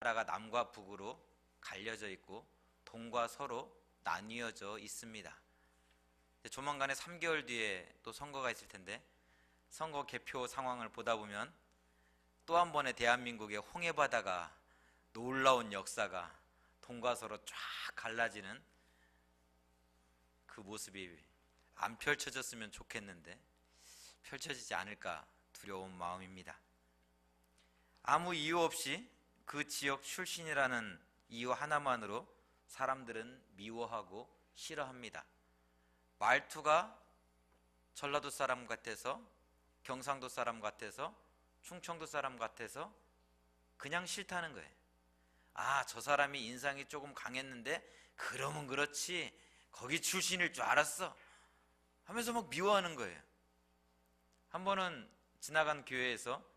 나라가 남과 북으로 갈려져 있고 동과 서로 나뉘어져 있습니다. 조만간에 3개월 뒤에 또 선거가 있을 텐데 선거 개표 상황을 보다 보면 또 한 번의 대한민국의 홍해바다가 놀라운 역사가 동과 서로 쫙 갈라지는 그 모습이 안 펼쳐졌으면 좋겠는데 펼쳐지지 않을까 두려운 마음입니다. 아무 이유 없이 그 지역 출신이라는 이유 하나만으로 사람들은 미워하고 싫어합니다. 말투가 전라도 사람 같아서, 경상도 사람 같아서, 충청도 사람 같아서 그냥 싫다는 거예요. 아, 저 사람이 인상이 조금 강했는데 그러면 그렇지 거기 출신일 줄 알았어 하면서 막 미워하는 거예요. 한 번은 지나간 교회에서,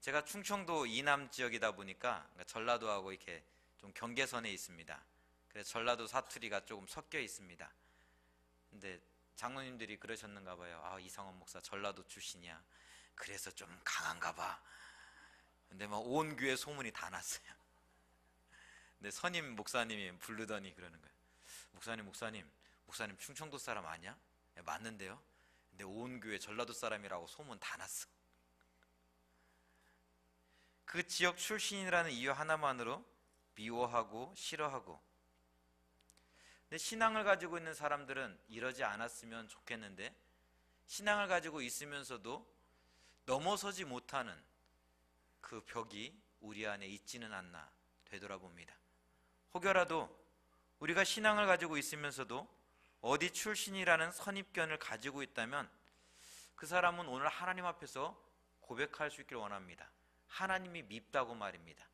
제가 충청도 이남 지역이다 보니까 전라도하고 이렇게 좀 경계선에 있습니다. 그래서 전라도 사투리가 조금 섞여 있습니다. 근데 장로님들이 그러셨는가 봐요. 아, 이상원 목사 전라도 출신이야. 그래서 좀 강한가 봐. 근데 막 온 교회 소문이 다 났어요. 근데 선임 목사님이 부르더니 그러는 거예요. 목사님 충청도 사람 아니야? 네, 맞는데요. 근데 온 교회 전라도 사람이라고 소문 다 났어. 그 지역 출신이라는 이유 하나만으로 미워하고 싫어하고. 근데 신앙을 가지고 있는 사람들은 이러지 않았으면 좋겠는데 신앙을 가지고 있으면서도 넘어서지 못하는 그 벽이 우리 안에 있지는 않나 되돌아봅니다. 혹여라도 우리가 신앙을 가지고 있으면서도 어디 출신이라는 선입견을 가지고 있다면 그 사람은 오늘 하나님 앞에서 고백할 수 있기를 원합니다. 하나님이 밉다고 말입니다.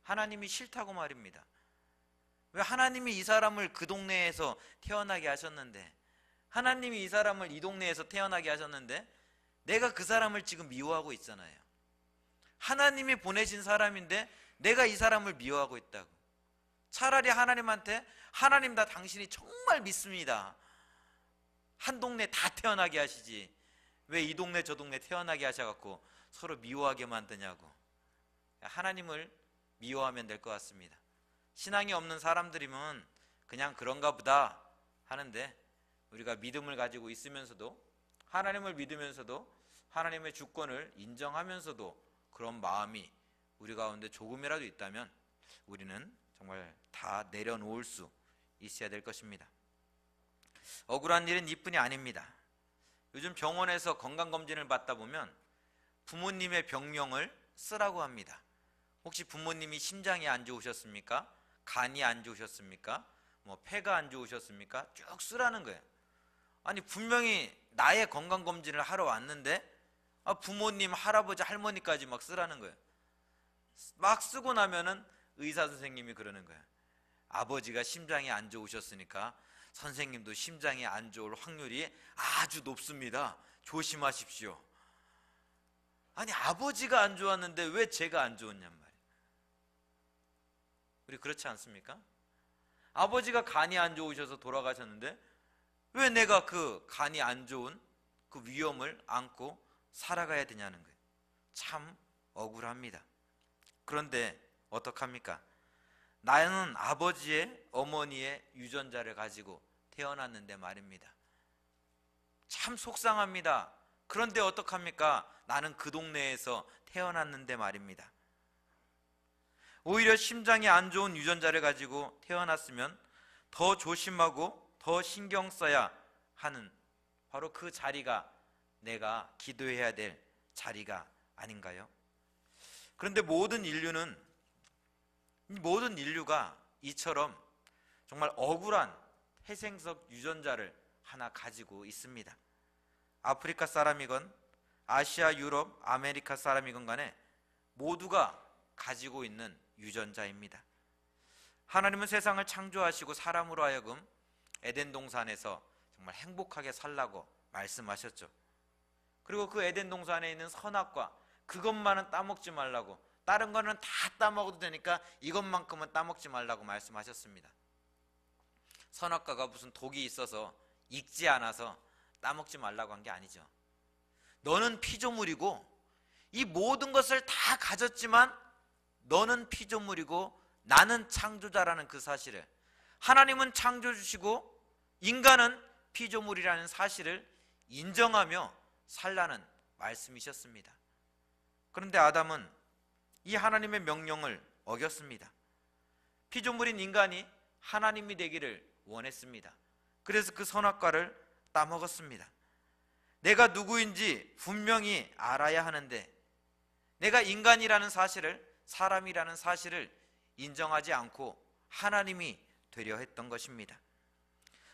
하나님이 싫다고 말입니다. 왜 하나님이 이 사람을 그 동네에서 태어나게 하셨는데, 하나님이 이 사람을 이 동네에서 태어나게 하셨는데 내가 그 사람을 지금 미워하고 있잖아요. 하나님이 보내신 사람인데 내가 이 사람을 미워하고 있다고. 차라리 하나님한테 하나님 나 당신이 정말 믿습니다. 한 동네 다 태어나게 하시지 왜 이 동네 저 동네 태어나게 하셔갖고 서로 미워하게 만드냐고. 하나님을 미워하면 될 것 같습니다. 신앙이 없는 사람들이면 그냥 그런가 보다 하는데 우리가 믿음을 가지고 있으면서도, 하나님을 믿으면서도, 하나님의 주권을 인정하면서도 그런 마음이 우리 가운데 조금이라도 있다면 우리는 정말 다 내려놓을 수 있어야 될 것입니다. 억울한 일은 이뿐이 아닙니다. 요즘 병원에서 건강검진을 받다 보면 부모님의 병명을 쓰라고 합니다. 혹시 부모님이 심장이 안 좋으셨습니까? 간이 안 좋으셨습니까? 폐가 안 좋으셨습니까? 쭉 쓰라는 거예요. 아니 분명히 나의 건강검진을 하러 왔는데 부모님, 할아버지, 할머니까지 막 쓰라는 거예요. 막 쓰고 나면은 의사 선생님이 그러는 거예요. 아버지가 심장이 안 좋으셨으니까 선생님도 심장이 안 좋을 확률이 아주 높습니다. 조심하십시오. 아니 아버지가 안 좋았는데 왜 제가 안 좋았냔 말이에요. 우리 그렇지 않습니까? 아버지가 간이 안 좋으셔서 돌아가셨는데 왜 내가 그 간이 안 좋은 그 위험을 안고 살아가야 되냐는 거예요. 참 억울합니다. 그런데 어떡합니까? 나는 아버지의 어머니의 유전자를 가지고 태어났는데 말입니다. 참 속상합니다. 그런데 어떡합니까? 나는 그 동네에서 태어났는데 말입니다. 오히려 심장이 안 좋은 유전자를 가지고 태어났으면 더 조심하고 더 신경 써야 하는 바로 그 자리가 내가 기도해야 될 자리가 아닌가요? 그런데 모든 인류가 이처럼 정말 억울한 태생적 유전자를 하나 가지고 있습니다. 아프리카 사람이건 아시아, 유럽, 아메리카 사람이건 간에 모두가 가지고 있는 유전자입니다. 하나님은 세상을 창조하시고 사람으로 하여금 에덴 동산에서 정말 행복하게 살라고 말씀하셨죠. 그리고 그 에덴 동산에 있는 선악과 그것만은 따먹지 말라고, 다른 거는 다 따먹어도 되니까 이것만큼은 따먹지 말라고 말씀하셨습니다. 선악과가 무슨 독이 있어서 익지 않아서 따먹지 말라고 한 게 아니죠. 너는 피조물이고 이 모든 것을 다 가졌지만 너는 피조물이고 나는 창조자라는 그 사실을, 하나님은 창조주시고 인간은 피조물이라는 사실을 인정하며 살라는 말씀이셨습니다. 그런데 아담은 이 하나님의 명령을 어겼습니다. 피조물인 인간이 하나님이 되기를 원했습니다. 그래서 그 선악과를 따먹었습니다. 내가 누구인지 분명히 알아야 하는데 내가 인간이라는 사실을, 사람이라는 사실을 인정하지 않고 하나님이 되려 했던 것입니다.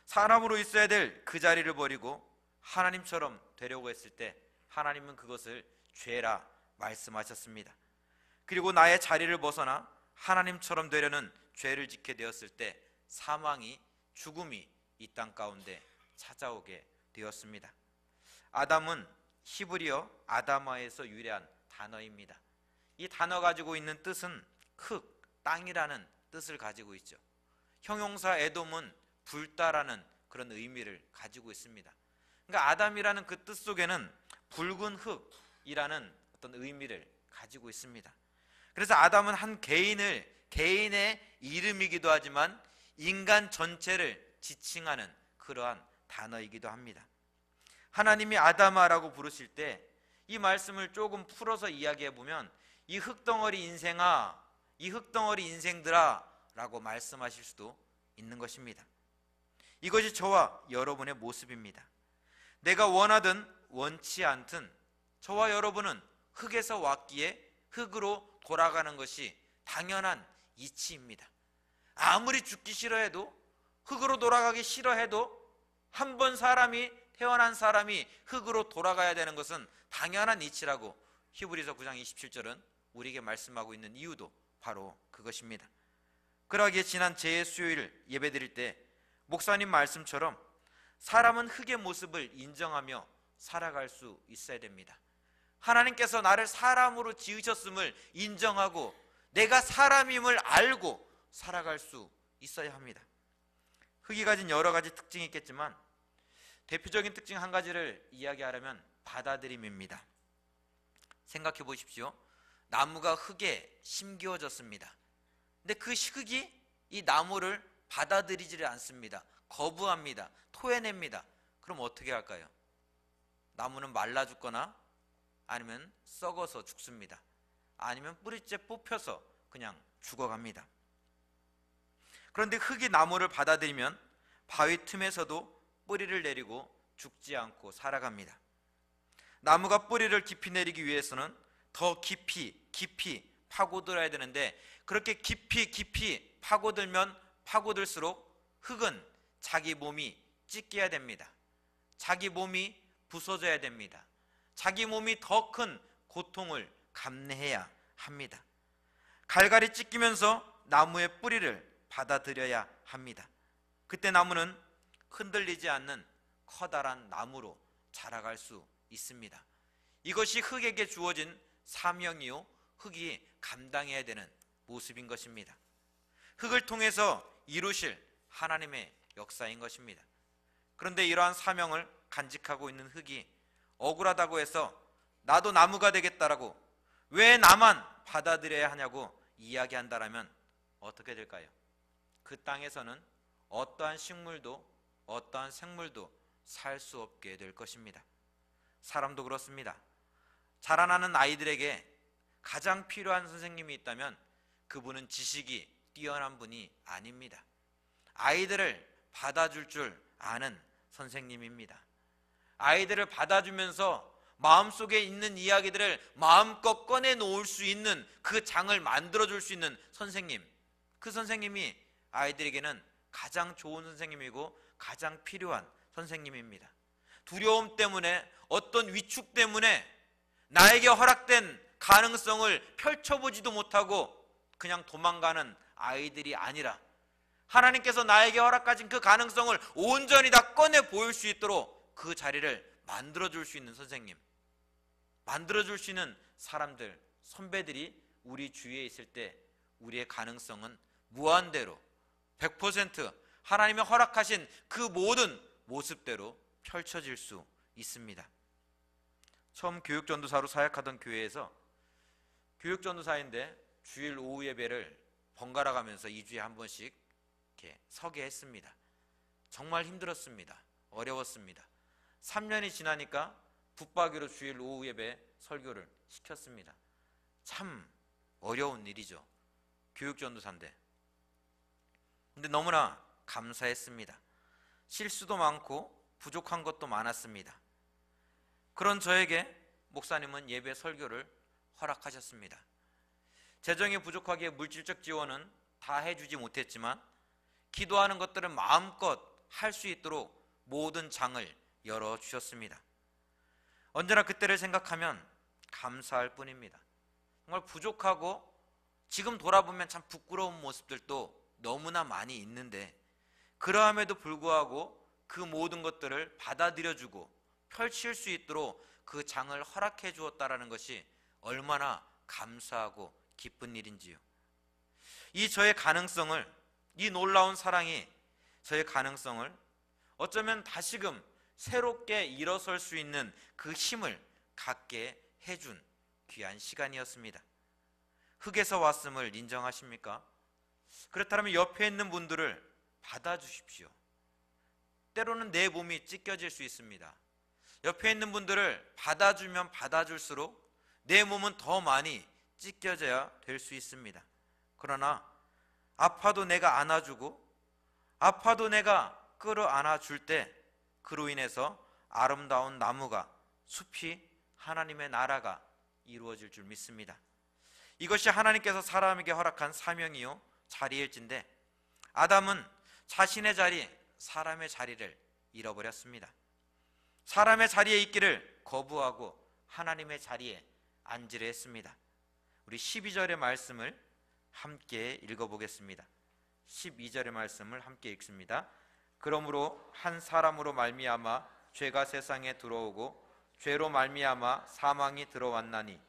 사람으로 있어야 될 그 자리를 버리고 하나님처럼 되려고 했을 때 하나님은 그것을 죄라 말씀하셨습니다. 그리고 나의 자리를 벗어나 하나님처럼 되려는 죄를 짓게 되었을 때 사망이, 죽음이 이 땅 가운데 찾아오게 되었습니다. 아담은 히브리어 아다마에서 유래한 단어입니다. 이 단어 가지고 있는 뜻은 흙, 땅이라는 뜻을 가지고 있죠. 형용사 에돔은 불다라는 그런 의미를 가지고 있습니다. 그러니까 아담이라는 그 뜻 속에는 붉은 흙이라는 어떤 의미를 가지고 있습니다. 그래서 아담은 한 개인의 이름이기도 하지만 인간 전체를 지칭하는 그러한 단어이기도 합니다. 하나님이 아담아라고 부르실 때 이 말씀을 조금 풀어서 이야기해 보면 이 흙덩어리 인생아, 이 흙덩어리 인생들아 라고 말씀하실 수도 있는 것입니다. 이것이 저와 여러분의 모습입니다. 내가 원하든 원치 않든 저와 여러분은 흙에서 왔기에 흙으로 돌아가는 것이 당연한 이치입니다. 아무리 죽기 싫어해도, 흙으로 돌아가기 싫어해도 한 번 태어난 사람이 흙으로 돌아가야 되는 것은 당연한 이치라고 히브리서 9장 27절은 우리에게 말씀하고 있는 이유도 바로 그것입니다. 그러기에 지난 재수요일 예배드릴 때 목사님 말씀처럼 사람은 흙의 모습을 인정하며 살아갈 수 있어야 됩니다. 하나님께서 나를 사람으로 지으셨음을 인정하고 내가 사람임을 알고 살아갈 수 있어야 합니다. 흙이 가진 여러 가지 특징이 있겠지만 대표적인 특징 한 가지를 이야기하려면 받아들임입니다. 생각해 보십시오. 나무가 흙에 심겨졌습니다. 근데 그 흙이 이 나무를 받아들이지를 않습니다. 거부합니다. 토해냅니다. 그럼 어떻게 할까요? 나무는 말라 죽거나 아니면 썩어서 죽습니다. 아니면 뿌리째 뽑혀서 그냥 죽어갑니다. 그런데 흙이 나무를 받아들이면 바위 틈에서도 뿌리를 내리고 죽지 않고 살아갑니다. 나무가 뿌리를 깊이 내리기 위해서는 더 깊이 파고들어야 되는데 그렇게 깊이 파고들면 파고들수록 흙은 자기 몸이 찢겨야 됩니다. 자기 몸이 부서져야 됩니다. 자기 몸이 더 큰 고통을 감내해야 합니다. 갈갈이 찢기면서 나무의 뿌리를 받아들여야 합니다. 그때 나무는 흔들리지 않는 커다란 나무로 자라갈 수 있습니다. 이것이 흙에게 주어진 사명이요, 흙이 감당해야 되는 모습인 것입니다. 흙을 통해서 이루실 하나님의 역사인 것입니다. 그런데 이러한 사명을 간직하고 있는 흙이 억울하다고 해서 나도 나무가 되겠다라고, 왜 나만 받아들여야 하냐고 이야기한다라면 어떻게 될까요? 그 땅에서는 어떠한 식물도 어떠한 생물도 살 수 없게 될 것입니다. 사람도 그렇습니다. 자라나는 아이들에게 가장 필요한 선생님이 있다면 그분은 지식이 뛰어난 분이 아닙니다. 아이들을 받아줄 줄 아는 선생님입니다. 아이들을 받아주면서 마음속에 있는 이야기들을 마음껏 꺼내놓을 수 있는 그 장을 만들어줄 수 있는 선생님, 그 선생님이 아이들에게는 가장 좋은 선생님이고 가장 필요한 선생님입니다. 두려움 때문에, 어떤 위축 때문에 나에게 허락된 가능성을 펼쳐보지도 못하고 그냥 도망가는 아이들이 아니라 하나님께서 나에게 허락하신 그 가능성을 온전히 다 꺼내 보일 수 있도록 그 자리를 만들어줄 수 있는 선생님, 만들어줄 수 있는 사람들, 선배들이 우리 주위에 있을 때 우리의 가능성은 무한대로 100% 하나님이 허락하신 그 모든 모습대로 펼쳐질 수 있습니다. 처음 교육전도사로 사역하던 교회에서 교육전도사인데 주일 오후 예배를 번갈아 가면서 2주에 한 번씩 이렇게 서게 했습니다. 정말 힘들었습니다. 어려웠습니다. 3년이 지나니까 붙박이로 주일 오후 예배 설교를 시켰습니다. 참 어려운 일이죠. 교육전도사인데. 근데 너무나 감사했습니다. 실수도 많고 부족한 것도 많았습니다. 그런 저에게 목사님은 예배 설교를 허락하셨습니다. 재정이 부족하기에 물질적 지원은 다 해주지 못했지만 기도하는 것들을 마음껏 할 수 있도록 모든 장을 열어주셨습니다. 언제나 그때를 생각하면 감사할 뿐입니다. 정말 부족하고 지금 돌아보면 참 부끄러운 모습들도 너무나 많이 있는데, 그러함에도 불구하고 그 모든 것들을 받아들여주고 펼칠 수 있도록 그 장을 허락해 주었다라는 것이 얼마나 감사하고 기쁜 일인지요. 이 저의 가능성을, 이 놀라운 사랑이 저의 가능성을 어쩌면 다시금 새롭게 일어설 수 있는 그 힘을 갖게 해준 귀한 시간이었습니다. 흙에서 왔음을 인정하십니까? 그렇다면 옆에 있는 분들을 받아주십시오. 때로는 내 몸이 찢겨질 수 있습니다. 옆에 있는 분들을 받아주면 받아줄수록 내 몸은 더 많이 찢겨져야 될 수 있습니다. 그러나 아파도 내가 안아주고 아파도 내가 끌어안아 줄 때 그로 인해서 아름다운 나무가, 숲이, 하나님의 나라가 이루어질 줄 믿습니다. 이것이 하나님께서 사람에게 허락한 사명이요 자리일진데, 아담은 자신의 자리, 사람의 자리를 잃어버렸습니다. 사람의 자리에 있기를 거부하고 하나님의 자리에 앉으려 했습니다. 우리 12절의 말씀을 함께 읽어보겠습니다. 12절의 말씀을 함께 읽습니다. 그러므로 한 사람으로 말미암아 죄가 세상에 들어오고 죄로 말미암아 사망이 들어왔나니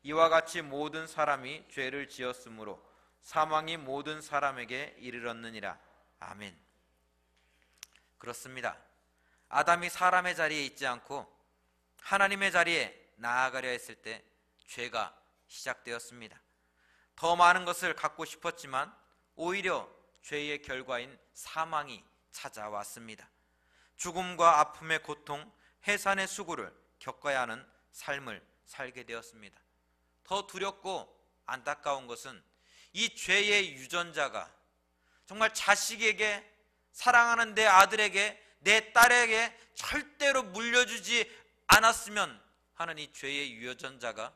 이와 같이 모든 사람이 죄를 지었으므로 사망이 모든 사람에게 이르렀느니라. 아멘. 그렇습니다. 아담이 사람의 자리에 있지 않고 하나님의 자리에 나아가려 했을 때 죄가 시작되었습니다. 더 많은 것을 갖고 싶었지만 오히려 죄의 결과인 사망이 찾아왔습니다. 죽음과 아픔의 고통, 해산의 수고를 겪어야 하는 삶을 살게 되었습니다. 더 두렵고 안타까운 것은 이 죄의 유전자가 정말 자식에게, 사랑하는 내 아들에게, 내 딸에게 절대로 물려주지 않았으면 하는 이 죄의 유전자가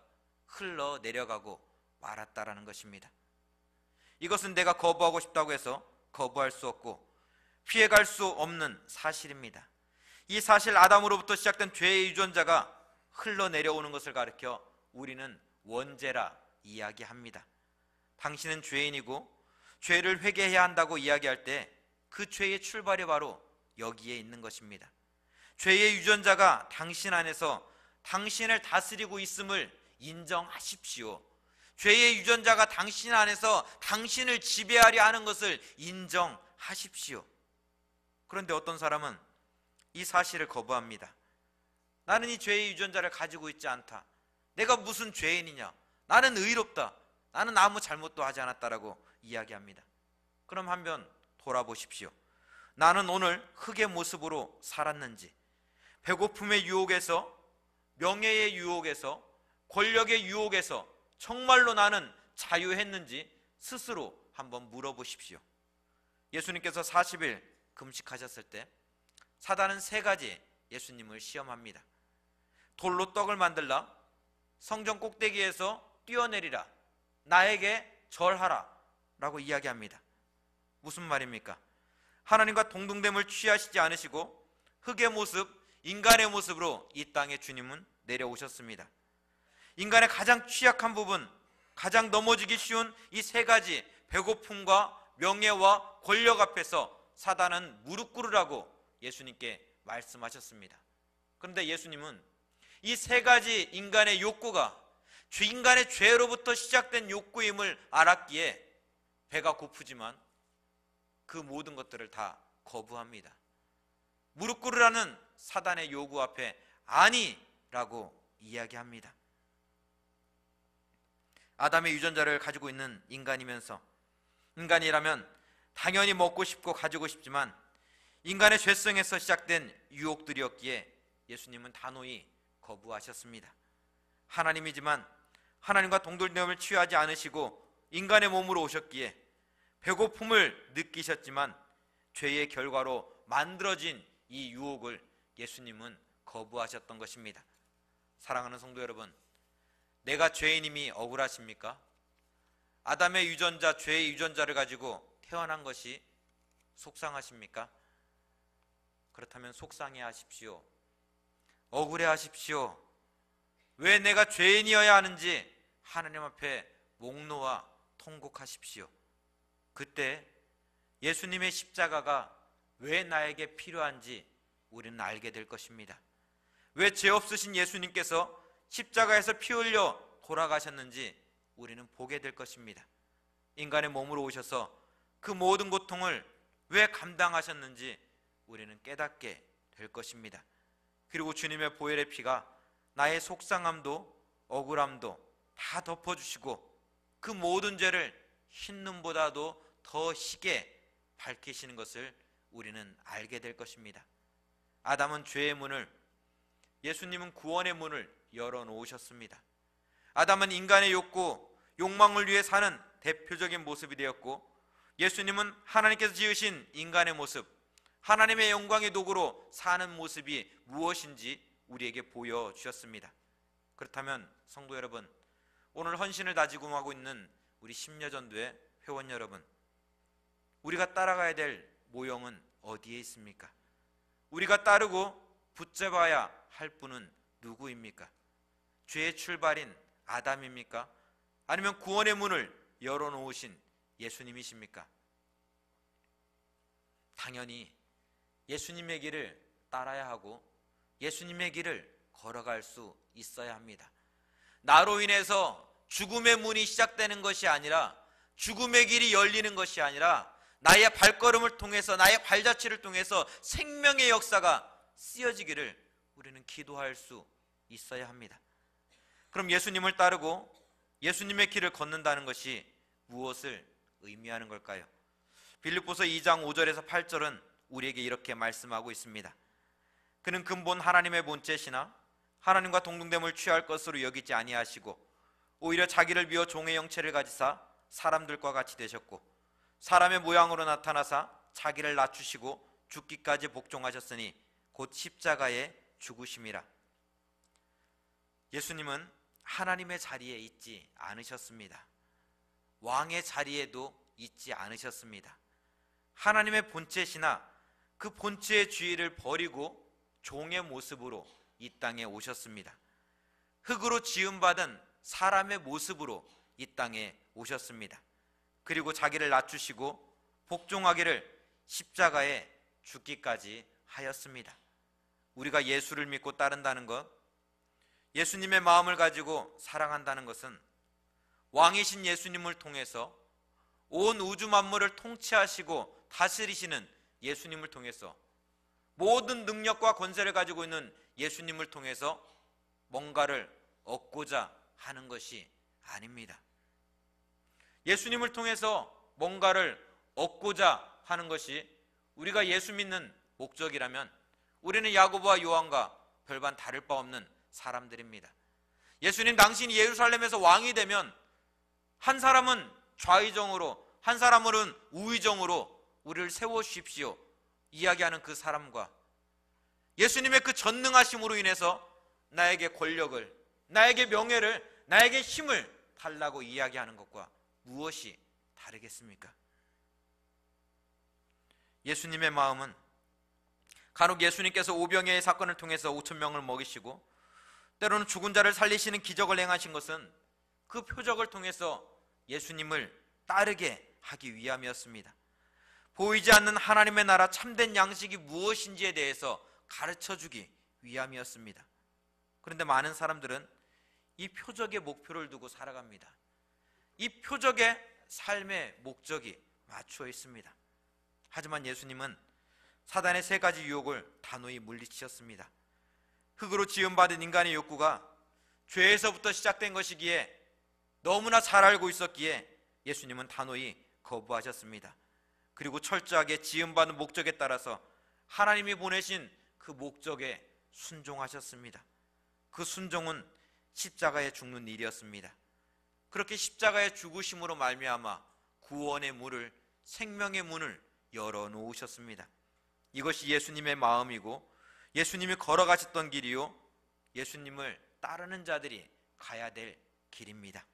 흘러내려가고 말았다라는 것입니다. 이것은 내가 거부하고 싶다고 해서 거부할 수 없고 피해갈 수 없는 사실입니다. 이 사실, 아담으로부터 시작된 죄의 유전자가 흘러내려오는 것을 가리켜 우리는 원죄라 이야기합니다. 당신은 죄인이고 죄를 회개해야 한다고 이야기할 때 그 죄의 출발이 바로 여기에 있는 것입니다. 죄의 유전자가 당신 안에서 당신을 다스리고 있음을 인정하십시오. 죄의 유전자가 당신 안에서 당신을 지배하려 하는 것을 인정하십시오. 그런데 어떤 사람은 이 사실을 거부합니다. 나는 이 죄의 유전자를 가지고 있지 않다. 내가 무슨 죄인이냐. 나는 의롭다. 나는 아무 잘못도 하지 않았다라고 이야기합니다. 그럼 한번 돌아보십시오. 나는 오늘 흙의 모습으로 살았는지, 배고픔의 유혹에서, 명예의 유혹에서, 권력의 유혹에서 정말로 나는 자유했는지 스스로 한번 물어보십시오. 예수님께서 40일 금식하셨을 때 사단은 3가지 예수님을 시험합니다. 돌로 떡을 만들라, 성전 꼭대기에서 뛰어내리라, 나에게 절하라 라고 이야기합니다. 무슨 말입니까? 하나님과 동등됨을 취하시지 않으시고 흙의 모습, 인간의 모습으로 이 땅에 주님은 내려오셨습니다. 인간의 가장 취약한 부분, 가장 넘어지기 쉬운 이 3가지 배고픔과 명예와 권력 앞에서 사단은 무릎 꿇으라고 예수님께 말씀하셨습니다. 그런데 예수님은 이 3가지 인간의 욕구가 인간의 죄로부터 시작된 욕구임을 알았기에 배가 고프지만 그 모든 것들을 다 거부합니다. 무릎 꿇으라는 사단의 요구 앞에 아니라고 이야기합니다. 아담의 유전자를 가지고 있는 인간이면서 인간이라면 당연히 먹고 싶고 가지고 싶지만 인간의 죄성에서 시작된 유혹들이었기에 예수님은 단호히 거부하셨습니다. 하나님이지만 하나님과 동등됨을 취하지 않으시고 인간의 몸으로 오셨기에 배고픔을 느끼셨지만 죄의 결과로 만들어진 이 유혹을 예수님은 거부하셨던 것입니다. 사랑하는 성도 여러분, 내가 죄인임이 억울하십니까? 아담의 유전자, 죄의 유전자를 가지고 태어난 것이 속상하십니까? 그렇다면 속상해 하십시오. 억울해 하십시오. 왜 내가 죄인이어야 하는지 하나님 앞에 목 놓아 통곡하십시오. 그때 예수님의 십자가가 왜 나에게 필요한지 우리는 알게 될 것입니다. 왜 죄 없으신 예수님께서 십자가에서 피 흘려 돌아가셨는지 우리는 보게 될 것입니다. 인간의 몸으로 오셔서 그 모든 고통을 왜 감당하셨는지 우리는 깨닫게 될 것입니다. 그리고 주님의 보혈의 피가 나의 속상함도 억울함도 다 덮어주시고 그 모든 죄를 흰눈보다도 더 희게 밝히시는 것을 우리는 알게 될 것입니다. 아담은 죄의 문을, 예수님은 구원의 문을 열어놓으셨습니다. 아담은 인간의 욕구, 욕망을 위해 사는 대표적인 모습이 되었고, 예수님은 하나님께서 지으신 인간의 모습, 하나님의 영광의 도구로 사는 모습이 무엇인지 우리에게 보여주셨습니다. 그렇다면 성도 여러분, 오늘 헌신을 다지고 하고 있는 우리 심려전도의 회원 여러분, 우리가 따라가야 될 모형은 어디에 있습니까? 우리가 따르고 붙잡아야 할 분은 누구입니까? 죄의 출발인 아담입니까? 아니면 구원의 문을 열어놓으신 예수님이십니까? 당연히 예수님의 길을 따라야 하고 예수님의 길을 걸어갈 수 있어야 합니다. 나로 인해서 죽음의 문이 시작되는 것이 아니라, 죽음의 길이 열리는 것이 아니라 나의 발걸음을 통해서, 나의 발자취를 통해서 생명의 역사가 쓰여지기를 우리는 기도할 수 있어야 합니다. 그럼 예수님을 따르고 예수님의 길을 걷는다는 것이 무엇을 의미하는 걸까요? 빌립보서 2장 5절에서 8절은 우리에게 이렇게 말씀하고 있습니다. 그는 근본 하나님의 본체시나 하나님과 동등됨을 취할 것으로 여기지 아니하시고 오히려 자기를 비워 종의 형체를 가지사 사람들과 같이 되셨고 사람의 모양으로 나타나사 자기를 낮추시고 죽기까지 복종하셨으니 곧 십자가에 죽으심이라. 예수님은 하나님의 자리에 있지 않으셨습니다. 왕의 자리에도 있지 않으셨습니다. 하나님의 본체시나 그 본체의 주의를 버리고 종의 모습으로 이 땅에 오셨습니다. 흙으로 지음받은 사람의 모습으로 이 땅에 오셨습니다. 그리고 자기를 낮추시고 복종하기를 십자가에 죽기까지 하였습니다. 우리가 예수를 믿고 따른다는 것, 예수님의 마음을 가지고 사랑한다는 것은 왕이신 예수님을 통해서 온 우주 만물을 통치하시고 다스리시는 예수님을 통해서 모든 능력과 권세를 가지고 있는 예수님을 통해서 뭔가를 얻고자 하는 것이 아닙니다. 예수님을 통해서 뭔가를 얻고자 하는 것이 우리가 예수 믿는 목적이라면 우리는 야고보와 요한과 별반 다를 바 없는 사람들입니다. 예수님 당신이 예루살렘에서 왕이 되면 한 사람은 좌의정으로, 한 사람은 우의정으로 우리를 세워주십시오 이야기하는 그 사람과 예수님의 그 전능하심으로 인해서 나에게 권력을, 나에게 명예를, 나에게 힘을 달라고 이야기하는 것과 무엇이 다르겠습니까? 예수님의 마음은 간혹 예수님께서 오병이의 사건을 통해서 5,000명을 먹이시고 때로는 죽은 자를 살리시는 기적을 행하신 것은 그 표적을 통해서 예수님을 따르게 하기 위함이었습니다. 보이지 않는 하나님의 나라 참된 양식이 무엇인지에 대해서 가르쳐주기 위함이었습니다. 그런데 많은 사람들은 이 표적의 목표를 두고 살아갑니다. 이 표적의 삶의 목적이 맞추어 있습니다. 하지만 예수님은 사단의 세 가지 유혹을 단호히 물리치셨습니다. 흙으로 지음받은 인간의 욕구가 죄에서부터 시작된 것이기에 너무나 잘 알고 있었기에 예수님은 단호히 거부하셨습니다. 그리고 철저하게 지음받은 목적에 따라서 하나님이 보내신 그 목적에 순종하셨습니다. 그 순종은 십자가에 죽는 일이었습니다. 그렇게 십자가에 죽으심으로 말미암아 구원의 문을, 생명의 문을 열어놓으셨습니다. 이것이 예수님의 마음이고 예수님이 걸어가셨던 길이요, 예수님을 따르는 자들이 가야 될 길입니다.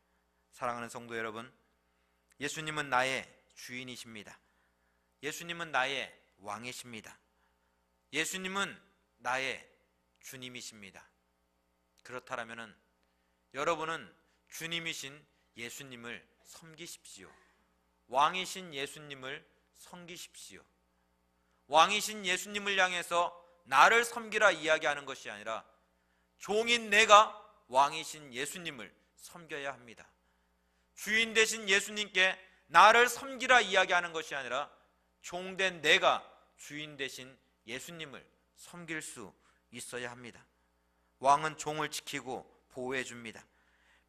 사랑하는 성도 여러분, 예수님은 나의 주인이십니다. 예수님은 나의 왕이십니다. 예수님은 나의 주님이십니다. 그렇다면 여러분은 주님이신 예수님을 섬기십시오. 왕이신 예수님을 섬기십시오. 왕이신 예수님을 향해서 나를 섬기라 이야기하는 것이 아니라 종인 내가 왕이신 예수님을 섬겨야 합니다. 주인 되신 예수님께 나를 섬기라 이야기하는 것이 아니라 종된 내가 주인 되신 예수님을 섬길 수 있어야 합니다. 왕은 종을 지키고 보호해 줍니다.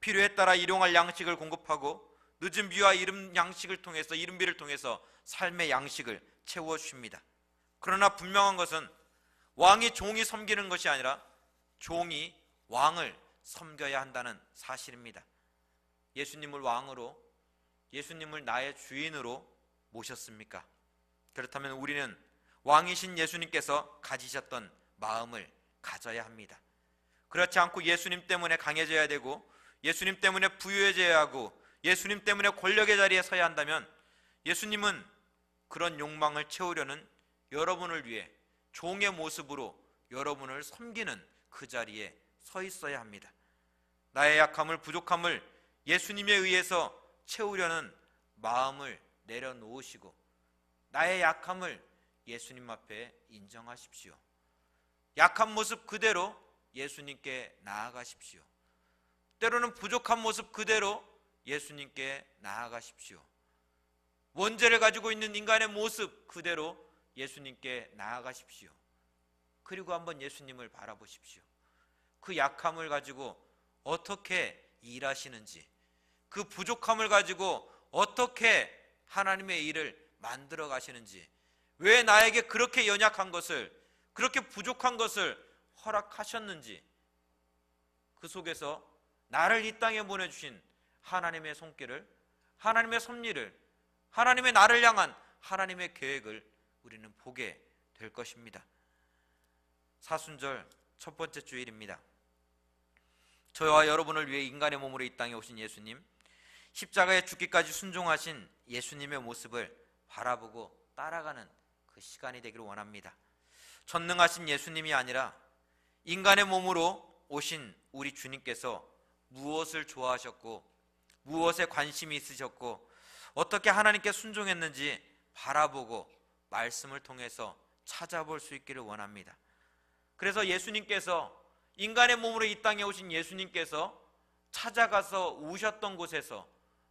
필요에 따라 일용할 양식을 공급하고 늦은 비와 이른비를 통해서 삶의 양식을 채워 주십니다. 그러나 분명한 것은 왕이 종이 섬기는 것이 아니라 종이 왕을 섬겨야 한다는 사실입니다. 예수님을 왕으로, 예수님을 나의 주인으로 모셨습니까? 그렇다면 우리는 왕이신 예수님께서 가지셨던 마음을 가져야 합니다. 그렇지 않고 예수님 때문에 강해져야 되고 예수님 때문에 부유해져야 하고 예수님 때문에 권력의 자리에 서야 한다면 예수님은 그런 욕망을 채우려는 여러분을 위해 종의 모습으로 여러분을 섬기는 그 자리에 서 있어야 합니다. 나의 약함을, 부족함을 예수님에 의해서 채우려는 마음을 내려놓으시고 나의 약함을 예수님 앞에 인정하십시오. 약한 모습 그대로 예수님께 나아가십시오. 때로는 부족한 모습 그대로 예수님께 나아가십시오. 원죄를 가지고 있는 인간의 모습 그대로 예수님께 나아가십시오. 그리고 한번 예수님을 바라보십시오. 그 약함을 가지고 어떻게 일하시는지, 그 부족함을 가지고 어떻게 하나님의 일을 만들어 가시는지, 왜 나에게 그렇게 연약한 것을, 그렇게 부족한 것을 허락하셨는지, 그 속에서 나를 이 땅에 보내주신 하나님의 손길을, 하나님의 섭리를, 하나님의 나를 향한 하나님의 계획을 우리는 보게 될 것입니다. 사순절 첫 번째 주일입니다. 저와 여러분을 위해 인간의 몸으로 이 땅에 오신 예수님, 십자가에 죽기까지 순종하신 예수님의 모습을 바라보고 따라가는 그 시간이 되기를 원합니다. 전능하신 예수님이 아니라 인간의 몸으로 오신 우리 주님께서 무엇을 좋아하셨고 무엇에 관심이 있으셨고 어떻게 하나님께 순종했는지 바라보고 말씀을 통해서 찾아볼 수 있기를 원합니다. 그래서 예수님께서, 인간의 몸으로 이 땅에 오신 예수님께서 찾아가서 우셨던 곳에서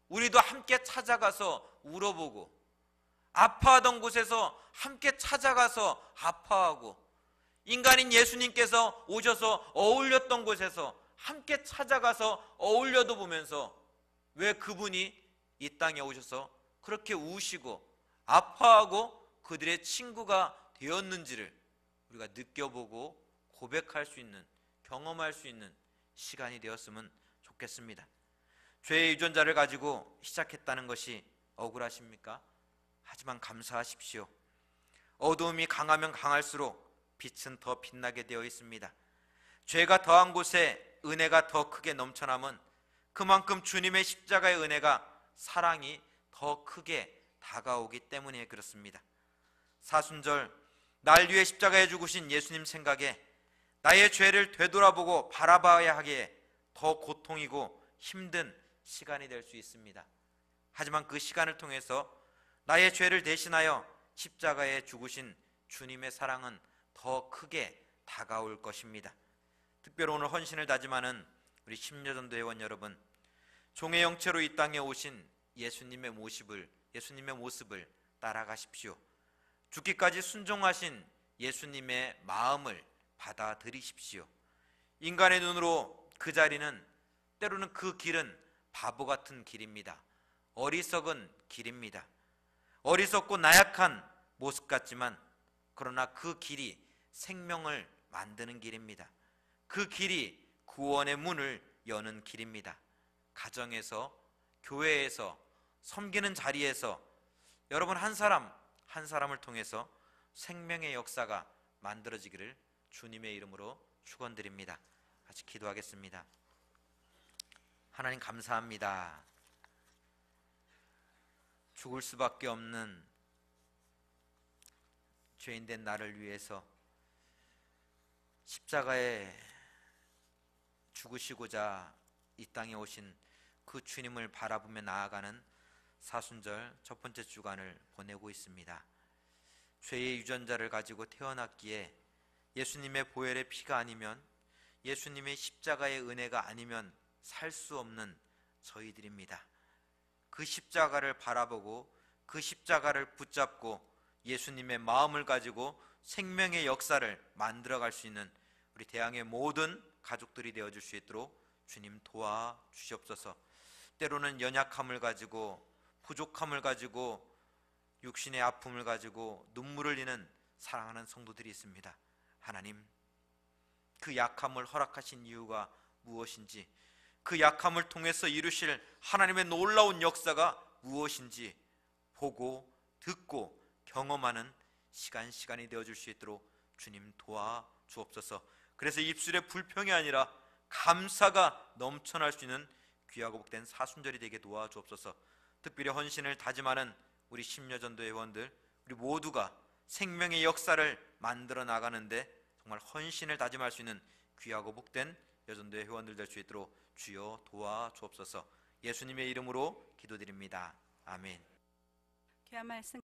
우리도 함께 찾아가서 울어보고, 아파하던 곳에서 함께 찾아가서 아파하고, 인간인 예수님께서 오셔서 어울렸던 곳에서 함께 찾아가서 어울려도 보면서 왜 그분이 이 땅에 오셔서 그렇게 우시고 아파하고 그들의 친구가 되었는지를 우리가 느껴보고 고백할 수 있는, 경험할 수 있는 시간이 되었으면 좋겠습니다. 죄의 유전자를 가지고 시작했다는 것이 억울하십니까? 하지만 감사하십시오. 어두움이 강하면 강할수록 빛은 더 빛나게 되어 있습니다. 죄가 더한 곳에 은혜가 더 크게 넘쳐남은 그만큼 주님의 십자가의 은혜가, 사랑이 더 크게 다가오기 때문에 그렇습니다. 사순절 날 위해 십자가에 죽으신 예수님 생각에 나의 죄를 되돌아보고 바라봐야 하기에 더 고통이고 힘든 시간이 될 수 있습니다. 하지만 그 시간을 통해서 나의 죄를 대신하여 십자가에 죽으신 주님의 사랑은 더 크게 다가올 것입니다. 특별히 오늘 헌신을 다짐하는 우리 심려전도 회원 여러분, 종의 형체로 이 땅에 오신 예수님의 모습을 따라가십시오. 죽기까지 순종하신 예수님의 마음을 받아들이십시오. 인간의 눈으로 그 자리는, 때로는 그 길은 바보 같은 길입니다. 어리석은 길입니다. 어리석고 나약한 모습 같지만 그러나 그 길이 생명을 만드는 길입니다. 그 길이 구원의 문을 여는 길입니다. 가정에서, 교회에서, 섬기는 자리에서 여러분 한 사람 한 사람을 통해서 생명의 역사가 만들어지기를 주님의 이름으로 축원드립니다. 같이 기도하겠습니다. 하나님 감사합니다. 죽을 수밖에 없는 죄인된 나를 위해서 십자가에 죽으시고자 이 땅에 오신 그 주님을 바라보며 나아가는 사순절 첫 번째 주간을 보내고 있습니다. 죄의 유전자를 가지고 태어났기에 예수님의 보혈의 피가 아니면, 예수님의 십자가의 은혜가 아니면 살 수 없는 저희들입니다. 그 십자가를 바라보고 그 십자가를 붙잡고 예수님의 마음을 가지고 생명의 역사를 만들어갈 수 있는 우리 대항의 모든 가족들이 되어줄 수 있도록 주님 도와주시옵소서. 때로는 연약함을 가지고, 부족함을 가지고, 육신의 아픔을 가지고 눈물을 흘리는 사랑하는 성도들이 있습니다. 하나님, 그 약함을 허락하신 이유가 무엇인지, 그 약함을 통해서 이루실 하나님의 놀라운 역사가 무엇인지 보고 듣고 경험하는 시간이 되어줄 수 있도록 주님 도와주옵소서. 그래서 입술에 불평이 아니라 감사가 넘쳐날 수 있는 귀하고 복된 사순절이 되게 도와주옵소서. 특별히 헌신을 다짐하는 우리 심려전도 회원들, 우리 모두가 생명의 역사를 만들어 나가는데 정말 헌신을 다짐할 수 있는 귀하고 복된 여전도의 회원들 될 수 있도록 주여 도와주옵소서. 예수님의 이름으로 기도드립니다. 아멘. 귀한 말씀